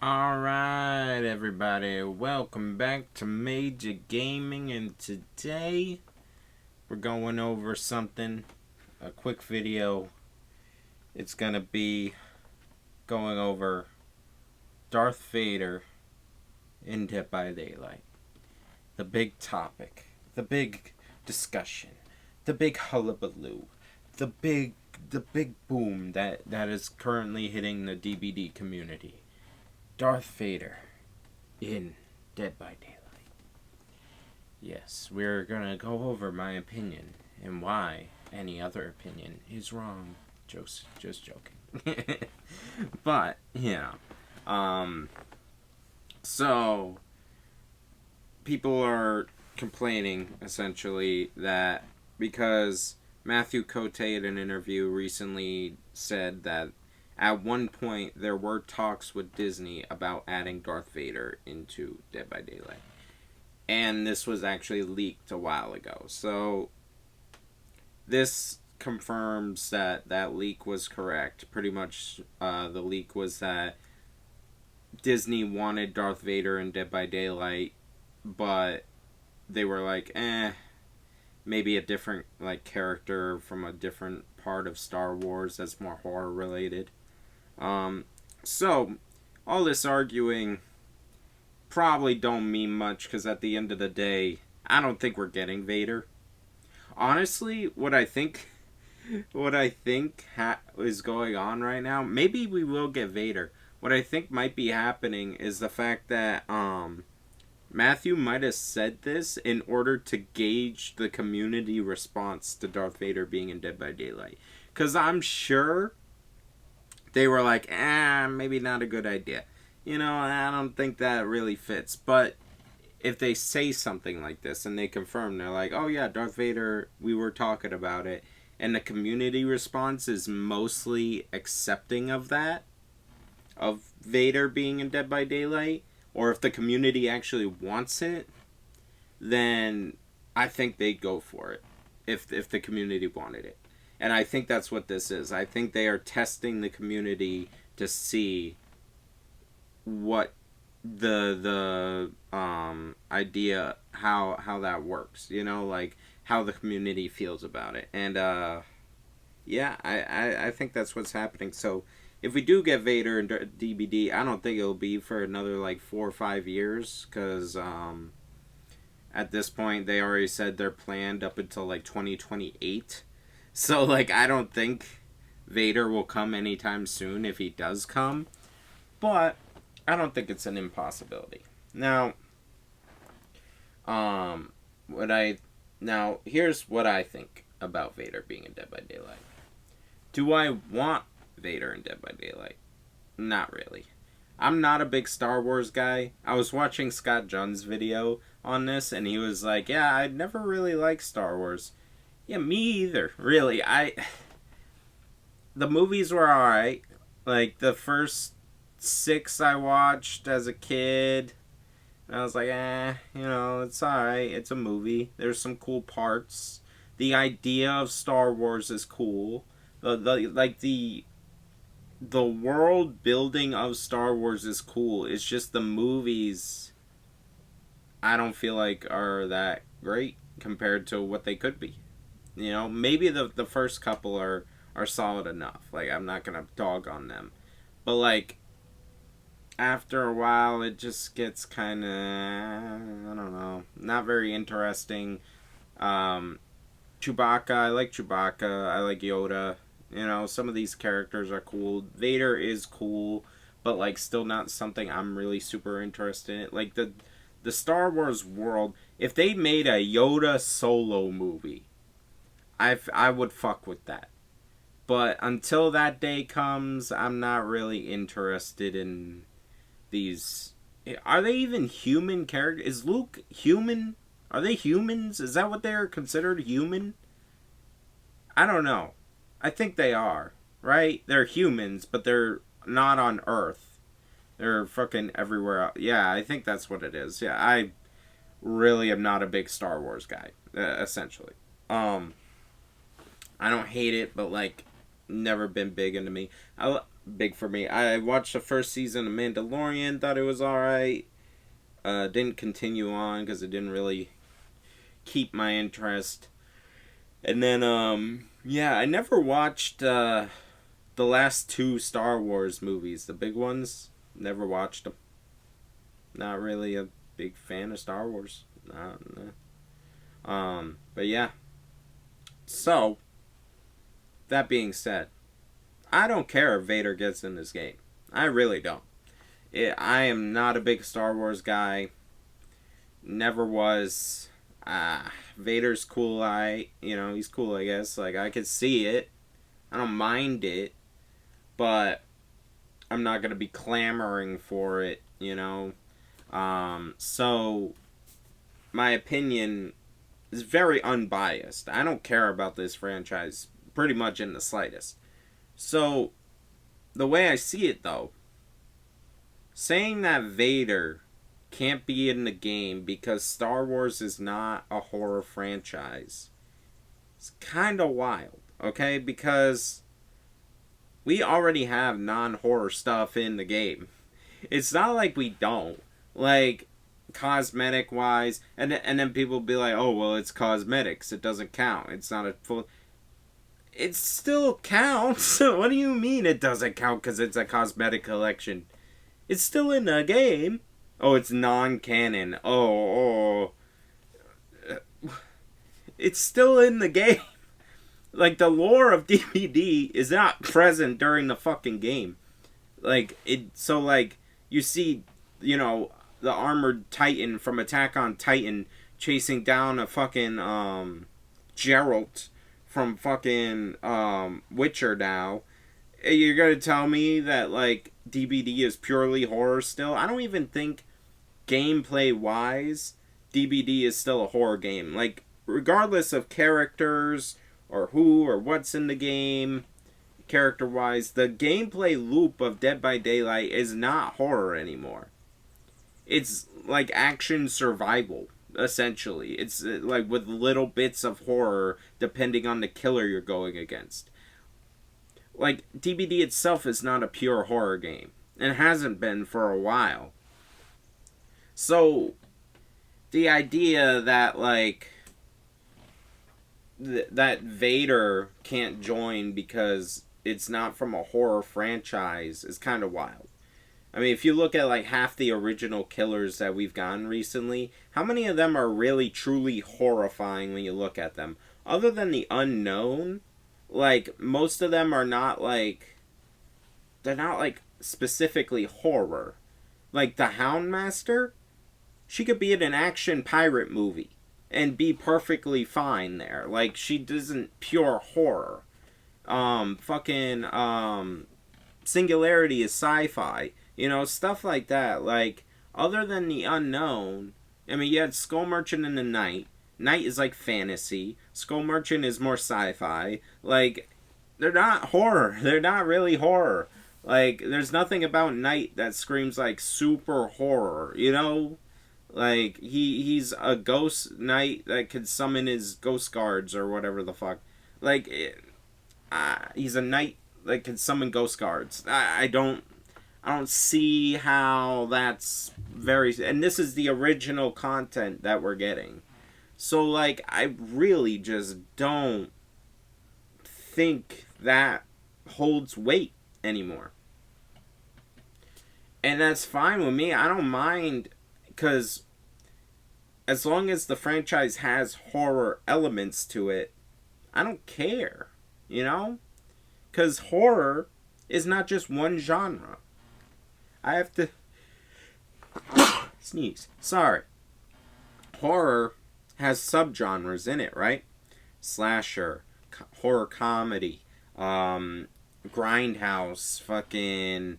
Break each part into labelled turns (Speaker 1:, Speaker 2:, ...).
Speaker 1: Alright, everybody, welcome back to Major Gaming, and today we're going over something, a quick video. It's gonna be going over Darth Vader in Dead by Daylight. The big topic, the big discussion, the big hullabaloo, the big boom that is currently hitting the DBD community. Darth Vader in Dead by Daylight. Yes, we're gonna go over my opinion and why any other opinion is wrong. Just joking. But yeah, so people are complaining essentially that because Matthew Cote in an interview recently said that at one point there were talks with Disney about adding Darth Vader into Dead by Daylight. And this was actually leaked a while ago. So this confirms that that leak was correct. Pretty much the leak was that Disney wanted Darth Vader in Dead by Daylight, but they were like, maybe a different character from a different part of Star Wars that's more horror related. So all this arguing probably don't mean much because at the end of the day, I don't think we're getting Vader. Honestly, what I think is going on right now, maybe we will get Vader. What I think might be happening is the fact that Matthew might have said this in order to gauge the community response to Darth Vader being in Dead by Daylight. Because I'm sure they were like, maybe not a good idea. I don't think that really fits. But if they say something like this and they confirm, they're like, oh yeah, Darth Vader, we were talking about it. And the community response is mostly accepting of that, of Vader being in Dead by Daylight. Or if the community actually wants it, then I think they'd go for it. If the community wanted it. And I think that's what this is. I think they are testing the community to see what the idea, how that works. How the community feels about it. And yeah, I think that's what's happening. So if we do get Vader in DBD, I don't think it'll be for another 4 or 5 years, because at this point they already said they're planned up until 2028. So I don't think Vader will come anytime soon if he does come, but I don't think it's an impossibility. Now, here's what I think about Vader being in Dead by Daylight. Do I want Vader in Dead by Daylight? Not really. I'm not a big Star Wars guy. I was watching Scott Junn's video on this, and he was like, yeah, I never really liked Star Wars. Yeah, me either, really. The movies were alright. The first 6 I watched as a kid, and I was like, it's alright. It's a movie. There's some cool parts. The idea of Star Wars is cool. The world building of Star Wars is cool. It's just the movies, I don't feel like are that great compared to what they could be. Maybe the first couple are solid enough. I'm not gonna dog on them, but after a while it just gets kind of, I don't know, not very interesting. Chewbacca, I like Chewbacca. I like Yoda. Some of these characters are cool. Vader is cool, but still not something I'm really super interested in. The Star Wars world, if they made a Yoda solo movie, I would fuck with that. But until that day comes, I'm not really interested in these. Are they even human characters? Is Luke human? Are they humans? Is that what they're considered, human? I don't know. I think they are, right? They're humans, but they're not on Earth. They're fucking everywhere else. Yeah, I think that's what it is. Yeah, I really am not a big Star Wars guy, essentially. I don't hate it, but never been big into me. big for me. I watched the first season of Mandalorian, thought it was alright. Didn't continue on because it didn't really keep my interest. And then, yeah, I never watched the last two Star Wars movies, the big ones. Never watched them. Not really a big fan of Star Wars. But yeah. So, that being said, I don't care if Vader gets in this game. I really don't. I am not a big Star Wars guy. Never was. Vader's cool. He's cool, I guess. Like, I could see it. I don't mind it. But I'm not going to be clamoring for it, So, my opinion is very unbiased. I don't care about this franchise pretty much in the slightest. So, the way I see it, though, saying that Vader can't be in the game because Star Wars is not a horror franchise is kind of wild, okay? Because we already have non-horror stuff in the game. It's not like we don't. Like, cosmetic wise, and then people will be like, oh, well, it's cosmetics. It doesn't count. It's not a full. It still counts. What do you mean it doesn't count because it's a cosmetic collection? It's still in the game. Oh, it's non-canon. Oh. It's still in the game. Like, the lore of DBD is not present during the fucking game. Like, you see, the armored Titan from Attack on Titan chasing down a fucking, Geralt from fucking, Witcher now. You're gonna tell me that, like, DBD is purely horror still? I don't even think, gameplay-wise, DBD is still a horror game. Like, regardless of characters, or who, or what's in the game, character-wise, the gameplay loop of Dead by Daylight is not horror anymore. It's, like, action survival, essentially. It's, like, with little bits of horror, depending on the killer you're going against. Like, DBD itself is not a pure horror game. And hasn't been for a while. So, the idea that, like, that Vader can't join because it's not from a horror franchise is kind of wild. I mean, if you look at, like, half the original killers that we've gotten recently, how many of them are really, truly horrifying when you look at them? Other than the Unknown, like, most of them are not, like, they're not, like, specifically horror. Like, the Houndmaster, she could be in an action pirate movie and be perfectly fine there. Like, she doesn't pure horror. Singularity is sci-fi. Stuff like that. Like, other than the Unknown, I mean, you had Skull Merchant in the Night. Night is like fantasy. Skull Merchant is more sci-fi. Like, they're not horror. They're not really horror. Like, there's nothing about Night that screams, like, super horror, Like, he's a ghost knight that can summon his ghost guards or whatever the fuck. Like, he's a knight that can summon ghost guards. I don't see how that's very... And this is the original content that we're getting. So, like, I really just don't think that holds weight anymore. And that's fine with me. I don't mind, because as long as the franchise has horror elements to it, I don't care, Because horror is not just one genre. I have to... sneeze. Sorry. Horror has subgenres in it, right? Slasher, horror comedy, grindhouse, fucking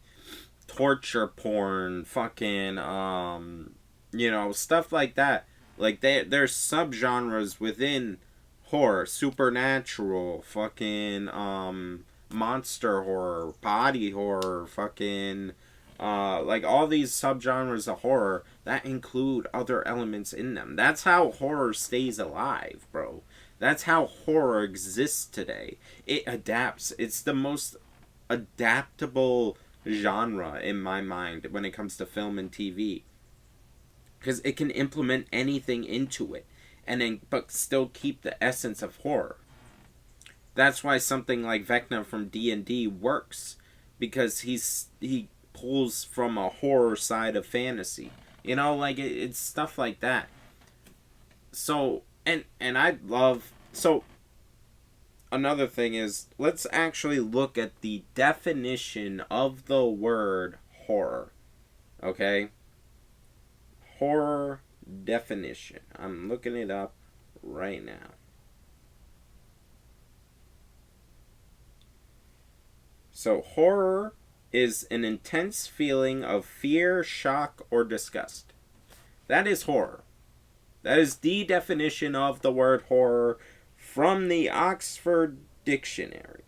Speaker 1: torture porn, fucking, stuff like that. Like, there's subgenres within horror, supernatural, fucking, monster horror, body horror, fucking, like, all these subgenres of horror that include other elements in them. That's how horror stays alive, bro. That's how horror exists today. It adapts. It's the most adaptable genre in my mind when it comes to film and TV, because it can implement anything into it, and then but still keep the essence of horror. That's why something like Vecna from D&D works, because he pulls from a horror side of fantasy. You know, like it's stuff like that. So and I love so another thing is, let's actually look at the definition of the word horror. Okay? Horror definition. I'm looking it up right now. So, horror is an intense feeling of fear, shock, or disgust. That is horror. That is the definition of the word horror from the Oxford Dictionary.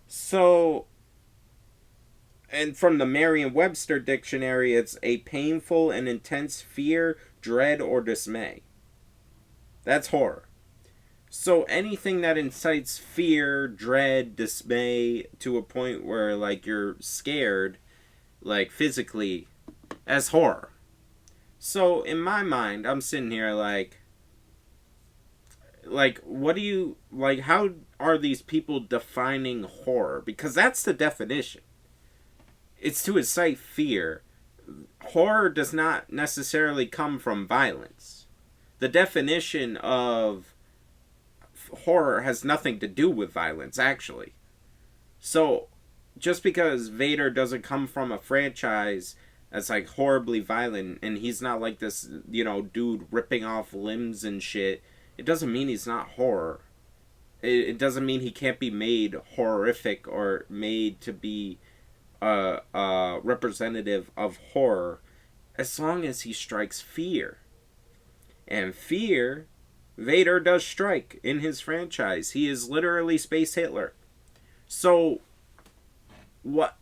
Speaker 1: So, and from the Merriam-Webster Dictionary, it's a painful and intense fear, dread, or dismay. That's horror. So anything that incites fear, dread, dismay to a point where like you're scared, like physically, as horror. So in my mind, I'm sitting here like what do you like? How are these people defining horror? Because that's the definition. It's to incite fear. Horror does not necessarily come from violence. The definition of horror has nothing to do with violence, actually. So, just because Vader doesn't come from a franchise that's like horribly violent, and he's not like this, dude ripping off limbs and shit, it doesn't mean he's not horror. It doesn't mean he can't be made horrific or made to be representative of horror, as long as he strikes fear. And fear, Vader does strike in his franchise. He is literally Space Hitler. So, what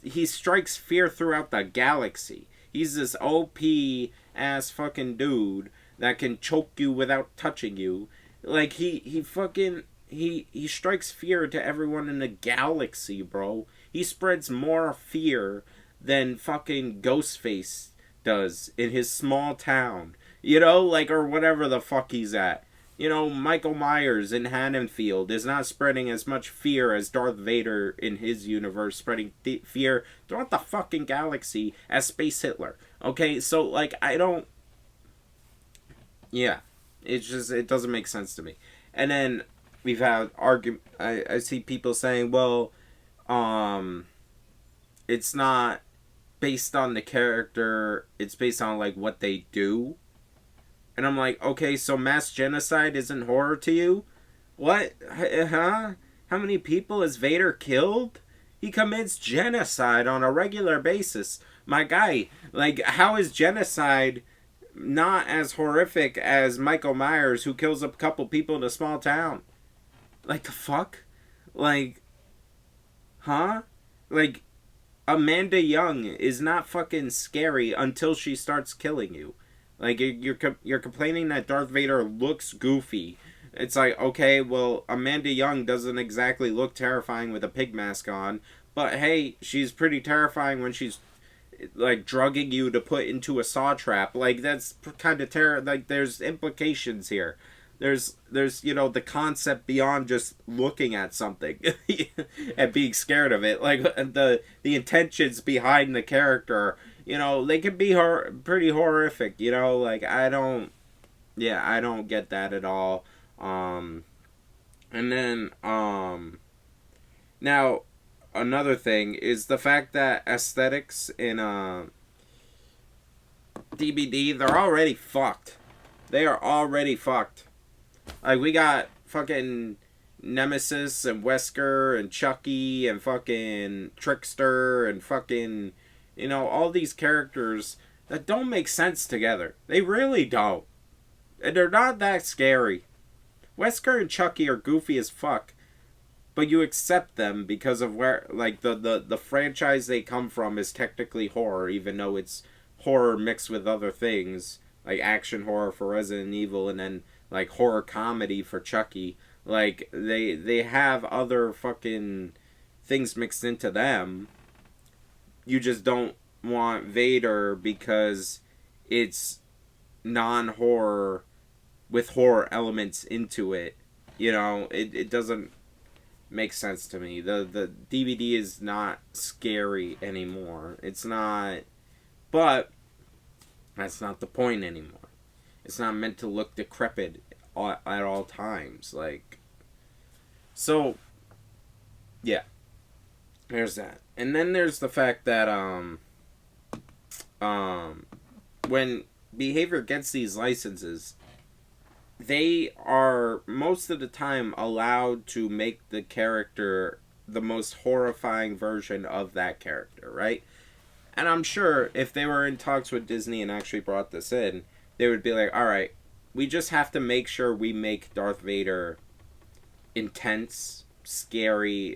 Speaker 1: he strikes fear throughout the galaxy. He's this OP ass fucking dude that can choke you without touching you. Like, he strikes fear to everyone in the galaxy, bro. He spreads more fear than fucking Ghostface does in his small town. Or whatever the fuck he's at. Michael Myers in Haddonfield is not spreading as much fear as Darth Vader in his universe, spreading fear throughout the fucking galaxy as Space Hitler. Okay, so, I don't... Yeah. It doesn't make sense to me. And then we've had I see people saying, well, it's not based on the character, it's based on, what they do. And I'm like, okay, so mass genocide isn't horror to you? What? Huh? How many people has Vader killed? He commits genocide on a regular basis. My guy, how is genocide not as horrific as Michael Myers, who kills a couple people in a small town? The fuck? Huh? Amanda Young is not fucking scary until she starts killing you. You're complaining that Darth Vader looks goofy. It's okay, well, Amanda Young doesn't exactly look terrifying with a pig mask on, but hey, she's pretty terrifying when she's drugging you to put into a saw trap. That's kind of there's implications here. There's the concept beyond just looking at something and being scared of it. The intentions behind the character, they can be pretty horrific. I don't get that at all. And then now another thing is the fact that aesthetics in DBD, they're already fucked. They are already fucked. We got fucking Nemesis and Wesker and Chucky and fucking Trickster and fucking, all these characters that don't make sense together. They really don't. And they're not that scary. Wesker and Chucky are goofy as fuck, but you accept them because of where, the franchise they come from is technically horror, even though it's horror mixed with other things, like action horror for Resident Evil, and then, horror comedy for Chucky. Like they have other fucking things mixed into them. You just don't want Vader because it's non-horror with horror elements into it. It doesn't make sense to me. The DVD is not scary anymore. It's not, but that's not the point anymore. It's not meant to look decrepit at all times. Like, so yeah, there's that. And then there's the fact that when behavior gets these licenses, they are most of the time allowed to make the character the most horrifying version of that character, right? And I'm sure if they were in talks with Disney and actually brought this in, they would be like, all right, we just have to make sure we make Darth Vader intense, scary,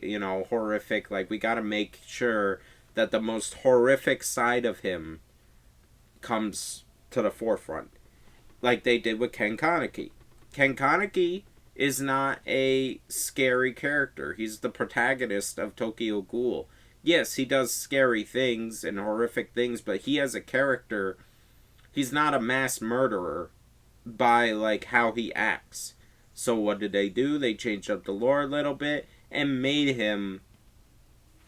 Speaker 1: horrific. Like, we got to make sure that the most horrific side of him comes to the forefront. Like they did with Ken Kaneki. Ken Kaneki is not a scary character. He's the protagonist of Tokyo Ghoul. Yes, he does scary things and horrific things, but he as a character, he's not a mass murderer by like how he acts. So what did they do? They changed up the lore a little bit and made him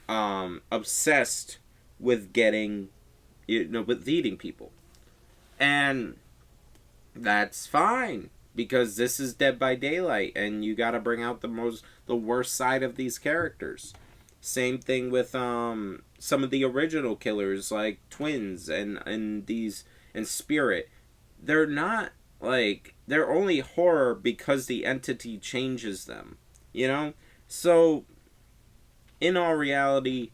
Speaker 1: obsessed with getting, with eating people. And that's fine because this is Dead by Daylight and you got to bring out the worst side of these characters. Same thing with some of the original killers like Twins and Spirit. They're not like, they're only horror because the entity changes them, So in all reality,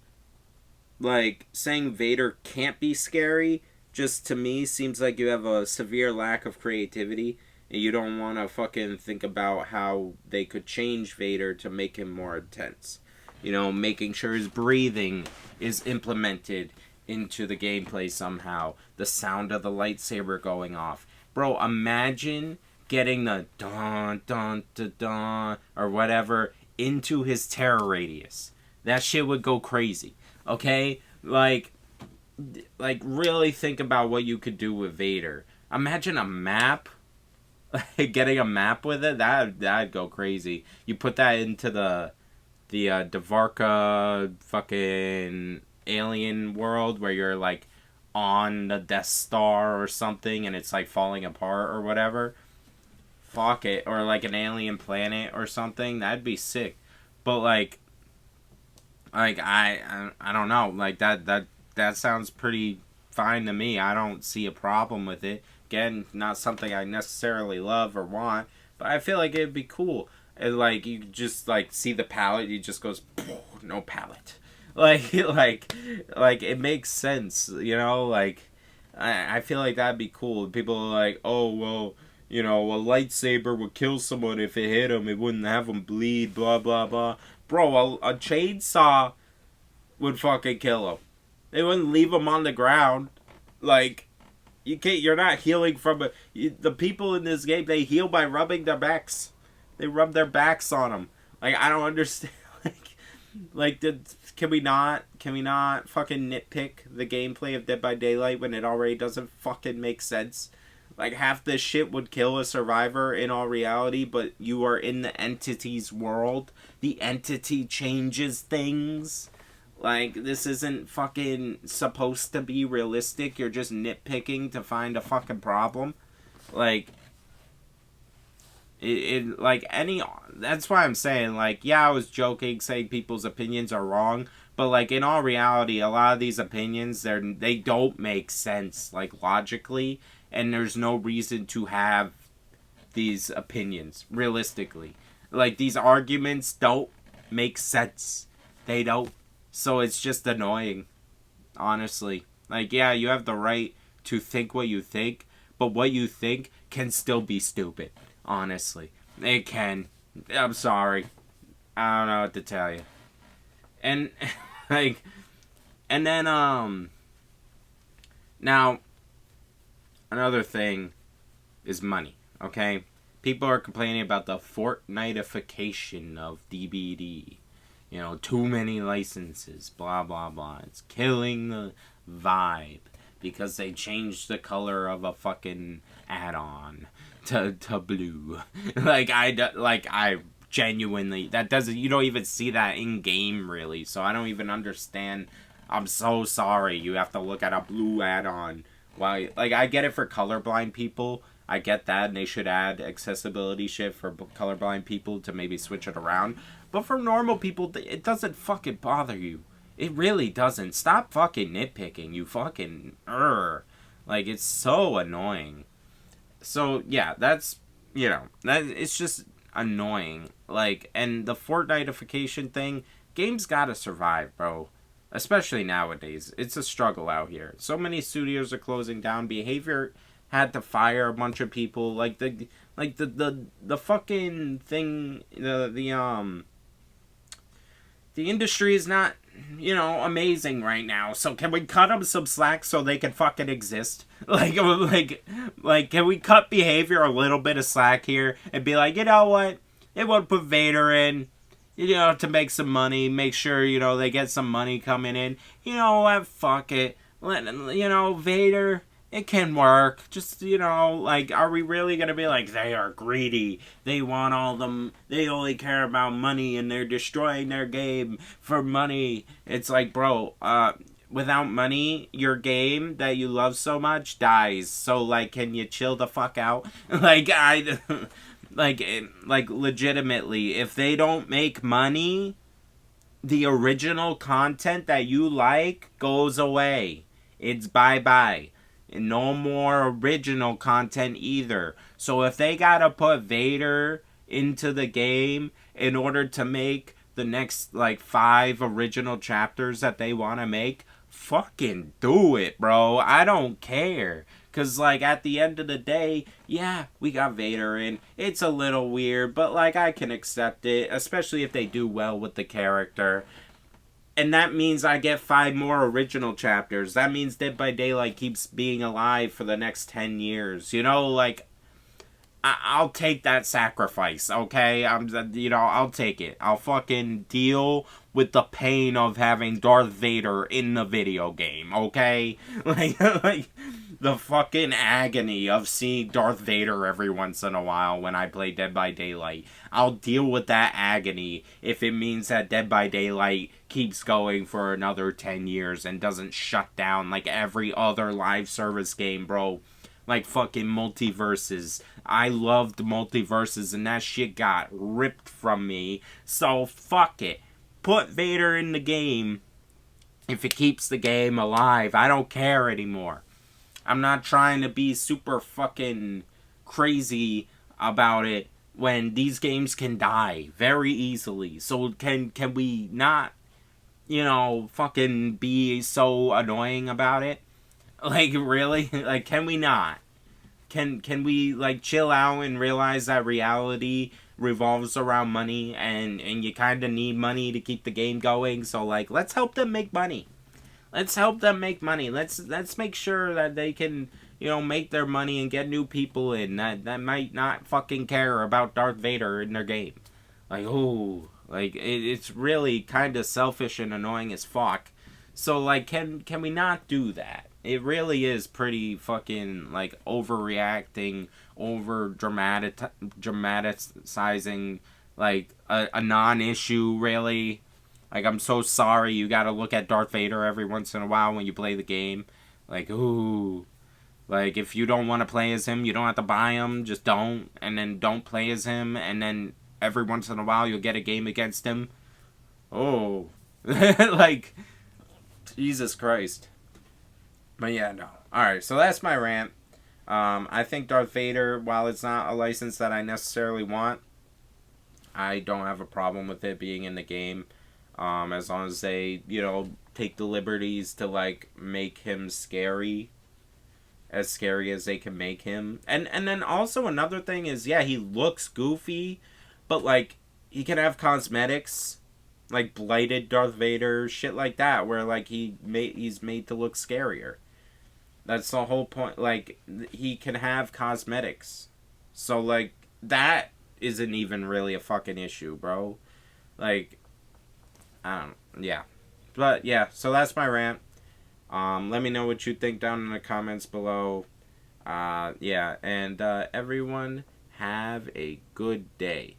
Speaker 1: like saying Vader can't be scary just to me seems like you have a severe lack of creativity and you don't want to fucking think about how they could change Vader to make him more intense. Making sure his breathing is implemented into the gameplay somehow. The sound of the lightsaber going off. Bro, imagine getting the dun dun dun dun or whatever into his terror radius. That shit would go crazy. Okay? Like really think about what you could do with Vader. Imagine a map. Getting a map with it, that'd go crazy. You put that into the Devarka fucking alien world where you're like on the Death Star or something and it's like falling apart or whatever. Fuck it. Or like an alien planet or something. That'd be sick. But like I don't know. Like that sounds pretty fine to me. I don't see a problem with it. Again, not something I necessarily love or want, but I feel like it'd be cool. And like you just like see the palette, you just goes no palette. Like it makes sense, Like I feel like that'd be cool. People are like, oh well, a lightsaber would kill someone if it hit him. It wouldn't have him bleed. Blah blah blah. Bro, a chainsaw would fucking kill him. They wouldn't leave him on the ground. Like you can't. You're not healing from it. The people in this game, they heal by rubbing their backs. They rub their backs on them. Like I don't understand. Can we not fucking nitpick the gameplay of Dead by Daylight when it already doesn't fucking make sense? Like half this shit would kill a survivor in all reality, but you are in the entity's world. The entity changes things. Like this isn't fucking supposed to be realistic. You're just nitpicking to find a fucking problem. Like that's why I'm saying, like, yeah, I was joking saying people's opinions are wrong, but like in all reality, a lot of these opinions, they don't make sense, like logically, and there's no reason to have these opinions realistically. Like these arguments don't make sense. They don't. So it's just annoying, honestly. Like, yeah, you have the right to think what you think, but what you think can still be stupid. Honestly, it can. I'm sorry. I don't know what to tell you. And and then now another thing is money. Okay, People are complaining about the Fortniteification of DBD. You know, too many licenses, blah, blah, blah. It's killing the vibe because they changed the color of a fucking add-on to blue. I genuinely, that doesn't, you don't even see that in game really, so I don't even understand. I'm so sorry you have to look at a blue add-on. Why? Like, I get it for colorblind people. I get that, and they should add accessibility shit for colorblind people to maybe switch it around. But for normal people, it doesn't fucking bother you. It really doesn't. Stop fucking nitpicking, you fucking Like, it's so annoying. So, yeah, that's, that it's just annoying. Like, and the Fortniteification thing, games gotta survive, bro. Especially nowadays. It's a struggle out here. So many studios are closing down. Behavior had to fire a bunch of people. Like the fucking thing, the industry is not, amazing right now. So can we cut them some slack so they can fucking exist? Like, can we cut behavior a little bit of slack here and be like, you know what? They want to put Vader in, to make some money, make sure, they get some money coming in. You know what? Fuck it. Vader, it can work. Just, are we really going to be like, they are greedy. They want all them. They only care about money and they're destroying their game for money. It's like, bro, without money, your game that you love so much dies. So, like, can you chill the fuck out? Like, legitimately, if they don't make money, the original content that you like goes away. It's bye-bye. And no more original content either. So if they gotta put Vader into the game in order to make the next, 5 original chapters that they want to make, fucking do it, bro. I don't care. Because, at the end of the day, yeah, we got Vader in. It's a little weird, but, I can accept it. Especially if they do well with the character. And that means I get 5 more original chapters. That means Dead by Daylight keeps being alive for the next 10 years. I'll take that sacrifice, okay? I'll take it. I'll fucking deal with the pain of having Darth Vader in the video game, okay? Like the fucking agony of seeing Darth Vader every once in a while when I play Dead by Daylight. I'll deal with that agony if it means that Dead by Daylight keeps going for another 10 years and doesn't shut down like every other live service game, bro. Like fucking Multiverses. I loved Multiverses and that shit got ripped from me. So fuck it. Put Vader in the game if it keeps the game alive. I don't care anymore. I'm not trying to be super fucking crazy about it when these games can die very easily. So can we not, fucking be so annoying about it? Like, really? Like, can we not? Can we, chill out and realize that reality revolves around money and you kind of need money to keep the game going? So, let's help them make money. Let's help them make money. Let's make sure that they can, make their money and get new people in that might not fucking care about Darth Vader in their game. It's really kind of selfish and annoying as fuck. So, can we not do that? It really is pretty fucking, overreacting, dramatizing, a non-issue, really. I'm so sorry you gotta look at Darth Vader every once in a while when you play the game. Ooh. If you don't want to play as him, you don't have to buy him, just don't. And then don't play as him, and then every once in a while you'll get a game against him. Oh. Jesus Christ. But yeah, no. Alright, so that's my rant. I think Darth Vader, while it's not a license that I necessarily want, I don't have a problem with it being in the game. As long as they, take the liberties to, make him scary. As scary as they can make him. And then also another thing is, yeah, he looks goofy, but, he can have cosmetics. Blighted Darth Vader, shit like that, where, he's made to look scarier. That's the whole point. He can have cosmetics. So, that isn't even really a fucking issue, bro. Like, I don't, yeah. But yeah, so that's my rant. Let me know what you think down in the comments below. Yeah, and everyone have a good day.